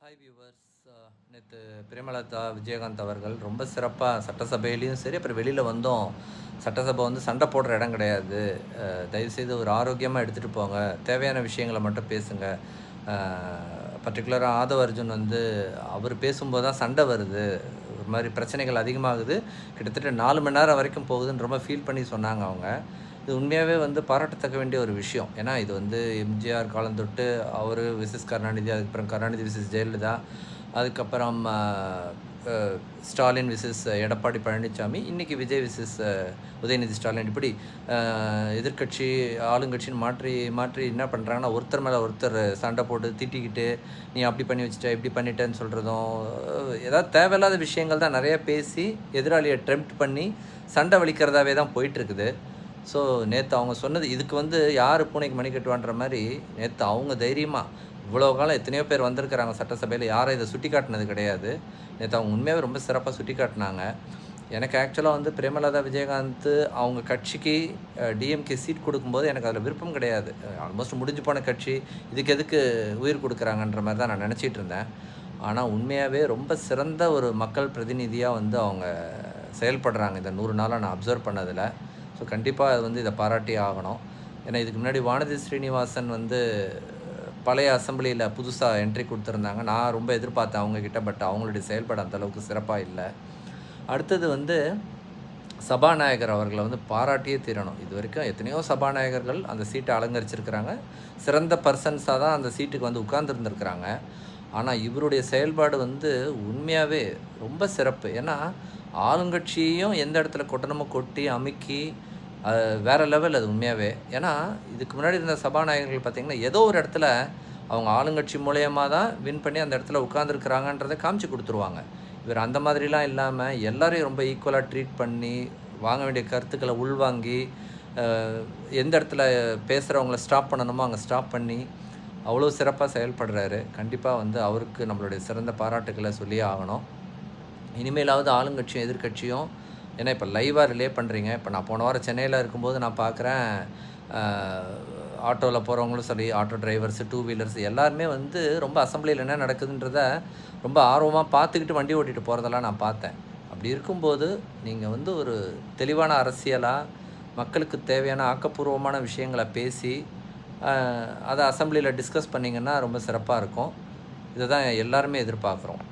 Hi viewers. நேற்று பிரேமலதா விஜயகாந்த் அவர்கள் ரொம்ப சிறப்பாக சட்டசபையிலையும் சரி, அப்புறம் வெளியில் வந்தோம். சட்டசபை வந்து சண்டை போடுற இடம் கிடையாது, தயவுசெய்து ஒரு ஆரோக்கியமாக எடுத்துகிட்டு போங்க, தேவையான விஷயங்களை மட்டும் பேசுங்க. பர்டிகுலராக ஆதவ அர்ஜுன் வந்து அவர் பேசும்போது தான் சண்டை வருது, ஒரு மாதிரி பிரச்சனைகள் அதிகமாகுது, கிட்டத்தட்ட 4 மணி நேரம் வரைக்கும் போகுதுன்னு ரொம்ப ஃபீல் பண்ணி சொன்னாங்க அவங்க. இது உண்மையாகவே வந்து பாராட்டத்தக்க வேண்டிய ஒரு விஷயம். ஏன்னா இது வந்து எம்ஜிஆர் காலம் தொட்டு அவர் விசஸ் கருணாநிதி, அதுக்கப்புறம் கருணாநிதி விசஸ் ஜெயலலிதா, அதுக்கப்புறம் ஸ்டாலின் விசஸ் எடப்பாடி பழனிசாமி, இன்றைக்கி விஜய் விசஸ் உதயநிதி ஸ்டாலின், இப்படி எதிர்கட்சி ஆளுங்கட்சின்னு மாற்றி மாற்றி என்ன பண்ணுறாங்கன்னா, ஒருத்தர் மேலே ஒருத்தர் சண்டை போட்டு திட்டிக்கிட்டு, நீ அப்படி பண்ணி வச்சுட்ட இப்படி பண்ணிட்டேன்னு சொல்கிறதும், ஏதாவது தேவையில்லாத விஷயங்கள் தான் நிறையா பேசி எதிராளியை டெம்ப்ட் பண்ணி சண்டை வலிக்கிறதாவே தான் போயிட்டுருக்குது. ஸோ நேற்று அவங்க சொன்னது, இதுக்கு வந்து யார் பூனைக்கு மணி கட்டுவான்ற மாதிரி நேற்று அவங்க தைரியமாக, இவ்வளோ காலம் எத்தனையோ பேர் வந்திருக்கிறாங்க சட்டசபையில், யாரும் இதை சுட்டி காட்டினது கிடையாது. நேற்று அவங்க உண்மையாகவே ரொம்ப சிறப்பாக சுட்டி காட்டினாங்க. எனக்கு ஆக்சுவலாக வந்து பிரேமலதா விஜயகாந்த் அவங்க கட்சிக்கு டிஎம்கே சீட் கொடுக்கும்போது எனக்கு அதில் விருப்பம் கிடையாது. ஆல்மோஸ்ட் முடிஞ்சு போன கட்சி, இதுக்கு எதுக்கு உயிர் கொடுக்குறாங்கன்ற மாதிரி தான் நான் நினச்சிட்டு இருந்தேன். ஆனால் உண்மையாகவே ரொம்ப சிறந்த ஒரு மக்கள் பிரதிநிதியாக வந்து அவங்க செயல்படுறாங்க இந்த 100 நாளாக நான் அப்சர்வ் பண்ணதில். ஸோ கண்டிப்பாக அது வந்து இதை பாராட்டி ஆகணும். ஏன்னா இதுக்கு முன்னாடி வானதி ஸ்ரீனிவாசன் வந்து பழைய அசம்பிளியில் புதுசாக என்ட்ரி கொடுத்துருந்தாங்க. நான் ரொம்ப எதிர்பார்த்தேன் அவங்கக்கிட்ட, பட் அவங்களுடைய செயல்பாடு அந்தளவுக்கு சிறப்பாக இல்லை. அடுத்தது வந்து சபாநாயகர் அவர்களை வந்து பாராட்டியே தீரணும். இது வரைக்கும் எத்தனையோ சபாநாயகர்கள் அந்த சீட்டை அலங்கரிச்சிருக்கிறாங்க, சிறந்த பர்சன்ஸாக தான் அந்த சீட்டுக்கு வந்து உட்கார்ந்துருந்துருக்குறாங்க. ஆனால் இவருடைய செயல்பாடு வந்து உண்மையாகவே ரொம்ப சிறப்பு. ஏன்னா ஆளுங்கட்சியையும் எந்த இடத்துல கொட்டணுமோ கொட்டி அமுக்கி வேறு லெவல் அது உண்மையாகவே. ஏன்னா இதுக்கு முன்னாடி இருந்த சபாநாயகர்கள் பார்த்திங்கன்னா, ஏதோ ஒரு இடத்துல அவங்க ஆளுங்கட்சி மூலயமா தான் வின் பண்ணி அந்த இடத்துல உட்காந்துருக்குறாங்கன்றதை காமிச்சு கொடுத்துருவாங்க. இவர் அந்த மாதிரிலாம் இல்லாமல் எல்லோரையும் ரொம்ப ஈக்குவலாக ட்ரீட் பண்ணி, வாங்க வேண்டிய கருத்துக்களை உள்வாங்கி, எந்த இடத்துல பேசுகிறவங்கள ஸ்டாப் பண்ணணுமோ அங்கே ஸ்டாப் பண்ணி அவ்வளோ சிறப்பாக செயல்படுறாரு. கண்டிப்பாக வந்து அவருக்கு நம்மளுடைய சிறந்த பாராட்டுக்களை சொல்லியே ஆகணும். இனிமேலாவது ஆளுங்கட்சியும் எதிர்கட்சியும், ஏன்னா இப்போ லைவாக ரிலே பண்ணுறீங்க. இப்போ நான் போன வாரம் சென்னையில் இருக்கும்போது நான் பார்க்குறேன், ஆட்டோவில் போகிறவங்களும் சரி, ஆட்டோ டிரைவர்ஸு, டூ வீலர்ஸ் எல்லாருமே வந்து ரொம்ப அசம்பிளியில் என்ன நடக்குதுன்றத ரொம்ப ஆர்வமாக பார்த்துக்கிட்டு வண்டி ஓட்டிகிட்டு போகிறதெல்லாம் நான் பார்த்தேன். அப்படி இருக்கும்போது நீங்கள் வந்து ஒரு தெளிவான அரசியலாக மக்களுக்கு தேவையான ஆக்கப்பூர்வமான விஷயங்களை பேசி அதை அசம்பிளியில் டிஸ்கஸ் பண்ணிங்கன்னா ரொம்ப சிறப்பாக இருக்கும். இதை தான் எல்லாருமே எதிர்பார்க்குறோம்.